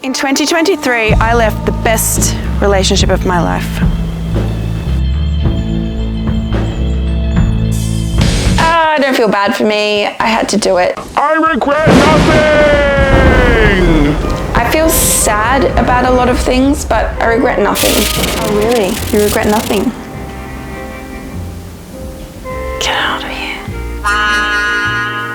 In 2023, I left the best relationship of my life. I don't feel bad for me. I had to do it. I regret nothing! I feel sad about a lot of things, but I regret nothing. Oh really? You regret nothing? Get out of here.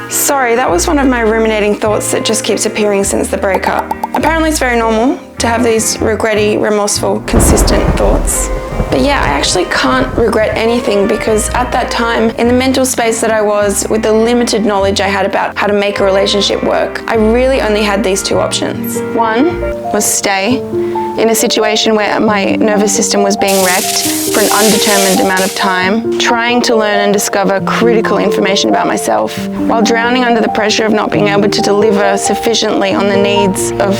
Sorry, that was one of my ruminating thoughts that just keeps appearing since the breakup. Apparently it's very normal to have these regretty, remorseful, consistent thoughts. But yeah, I actually can't regret anything because at that time, in the mental space that I was, with the limited knowledge I had about how to make a relationship work, I really only had these two options. One was stay in a situation where my nervous system was being wrecked for an undetermined amount of time, trying to learn and discover critical information about myself, while drowning under the pressure of not being able to deliver sufficiently on the needs of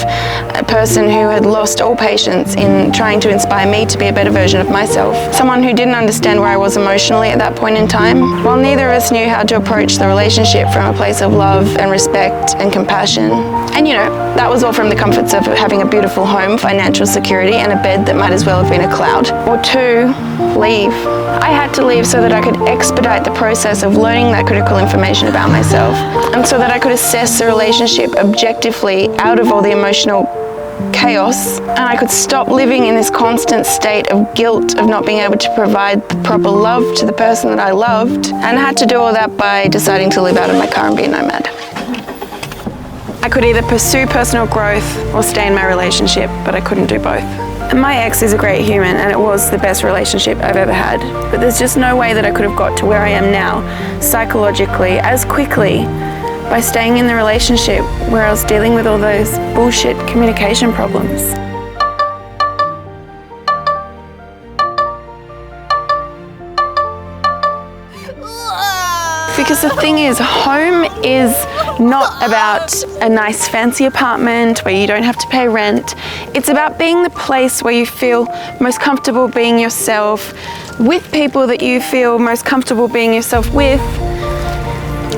a person who had lost all patience in trying to inspire me to be a better version of myself. Someone who didn't understand where I was emotionally at that point in time, while neither of us knew how to approach the relationship from a place of love and respect and compassion. And you know, that was all from the comforts of having a beautiful home, financial security, and a bed that might as well have been a cloud. Or two, leave. I had to leave so that I could expedite the process of learning that critical information about myself, and so that I could assess the relationship objectively out of all the emotional chaos, and I could stop living in this constant state of guilt of not being able to provide the proper love to the person that I loved, and I had to do all that by deciding to live out of my car and be a nomad. I could either pursue personal growth or stay in my relationship, but I couldn't do both. And my ex is a great human, and it was the best relationship I've ever had. But there's just no way that I could have got to where I am now, psychologically, as quickly, by staying in the relationship where I was dealing with all those bullshit communication problems. Because the thing is, home is not about a nice fancy apartment where you don't have to pay rent. It's about being the place where you feel most comfortable being yourself, with people that you feel most comfortable being yourself with.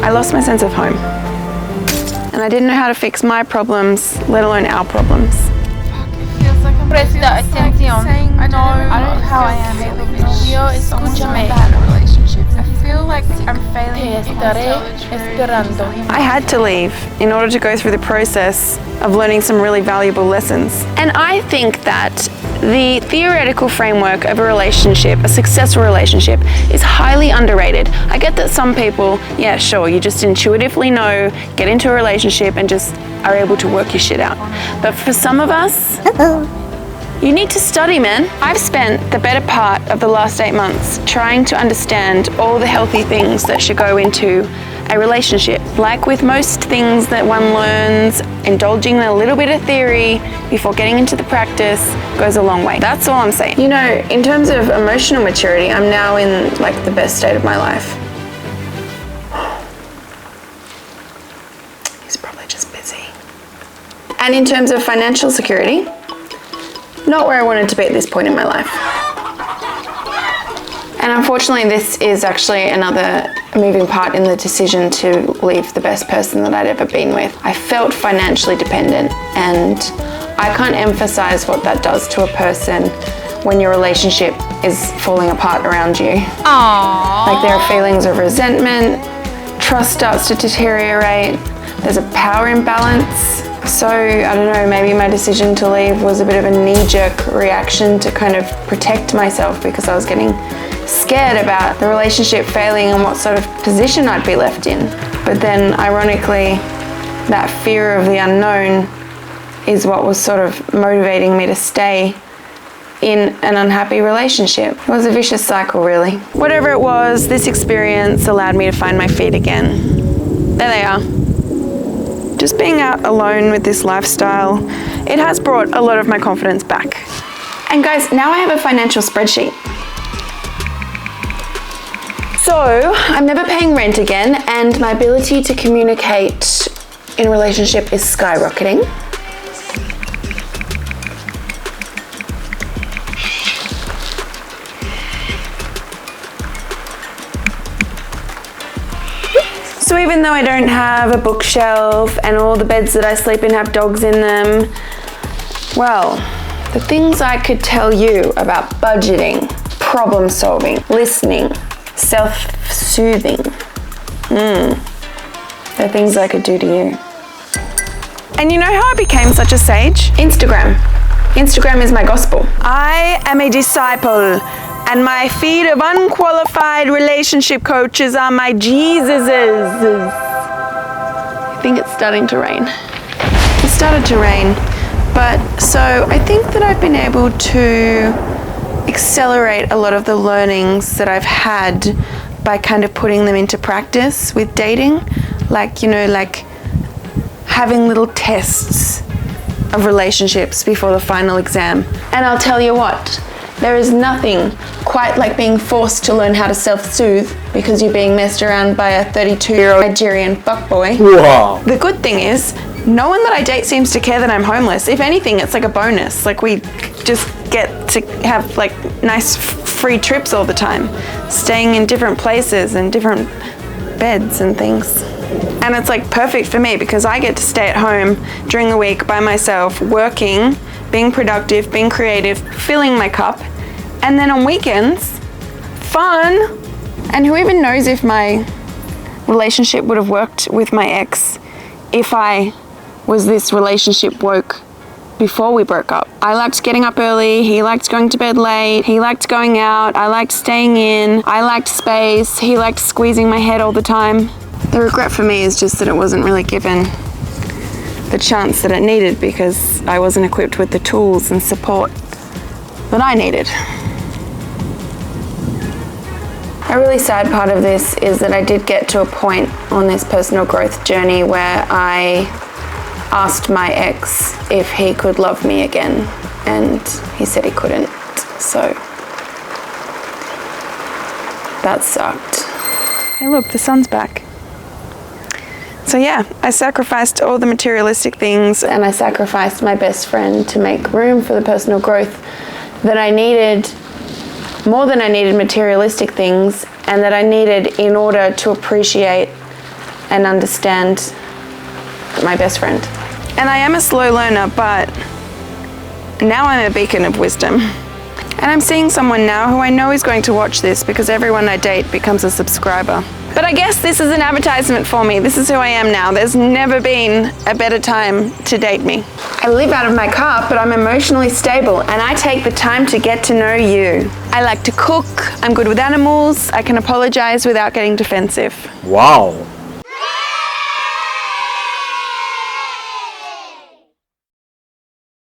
I lost my sense of home. And I didn't know how to fix my problems, let alone our problems. Presta atención. I don't know how I am. Yo, escúchame. I feel like I'm failing. Te estaré esperando. I had to leave in order to go through the process of learning some really valuable lessons. And I think that the theoretical framework of a relationship, a successful relationship, is highly underrated. I get that some people, yeah, sure, you just intuitively know, get into a relationship and just are able to work your shit out. But for some of us, you need to study, man. I've spent the better part of the last 8 months trying to understand all the healthy things that should go into a relationship. Like with most things that one learns, indulging in a little bit of theory before getting into the practice goes a long way. That's all I'm saying. You know, in terms of emotional maturity, I'm now in like the best state of my life. He's probably just busy. And in terms of financial security, not where I wanted to be at this point in my life. And unfortunately, this is actually another moving part in the decision to leave the best person that I'd ever been with. I felt financially dependent, and I can't emphasize what that does to a person when your relationship is falling apart around you. Aww. Like there are feelings of resentment, trust starts to deteriorate, there's a power imbalance. So, I don't know, maybe my decision to leave was a bit of a knee-jerk reaction to kind of protect myself because I was getting scared about the relationship failing and what sort of position I'd be left in. But then, ironically, that fear of the unknown is what was sort of motivating me to stay in an unhappy relationship. It was a vicious cycle, really. Whatever it was, this experience allowed me to find my feet again. There they are. Just being out alone with this lifestyle, it has brought a lot of my confidence back. And guys, now I have a financial spreadsheet. So I'm never paying rent again, and my ability to communicate in a relationship is skyrocketing. So even though I don't have a bookshelf and all the beds that I sleep in have dogs in them, Well, the things I could tell you about budgeting, problem solving, listening, self-soothing. They're things I could do to you. And you know how I became such a sage? Instagram. Instagram is my gospel. I am a disciple, and my feed of unqualified relationship coaches are my Jesuses. I think it's starting to rain. It started to rain, but so I think that I've been able to accelerate a lot of the learnings that I've had by kind of putting them into practice with dating. Like, you know, like having little tests of relationships before the final exam. And I'll tell you what, there is nothing quite like being forced to learn how to self-soothe because you're being messed around by a 32-year-old Nigerian fuckboy. Wow. The good thing is, no one that I date seems to care that I'm homeless. If anything, it's like a bonus. Like, we just get to have like nice free trips all the time, staying in different places and different beds and things. And it's like perfect for me because I get to stay at home during the week by myself, working, being productive, being creative, filling my cup. And then on weekends, fun. And who even knows if my relationship would have worked with my ex if I was this relationship woke before we broke up. I liked getting up early, he liked going to bed late, he liked going out, I liked staying in, I liked space, he liked squeezing my head all the time. The regret for me is just that it wasn't really given the chance that it needed because I wasn't equipped with the tools and support that I needed. A really sad part of this is that I did get to a point on this personal growth journey where I asked my ex if he could love me again, and he said he couldn't, so that sucked. Hey look, the sun's back. So yeah, I sacrificed all the materialistic things and I sacrificed my best friend to make room for the personal growth that I needed, more than I needed materialistic things, and that I needed in order to appreciate and understand my best friend. And I am a slow learner, but now I'm a beacon of wisdom. And I'm seeing someone now who I know is going to watch this because everyone I date becomes a subscriber. But I guess this is an advertisement for me. This is who I am now. There's never been a better time to date me. I live out of my car, but I'm emotionally stable and I take the time to get to know you. I like to cook, I'm good with animals, I can apologize without getting defensive. Wow.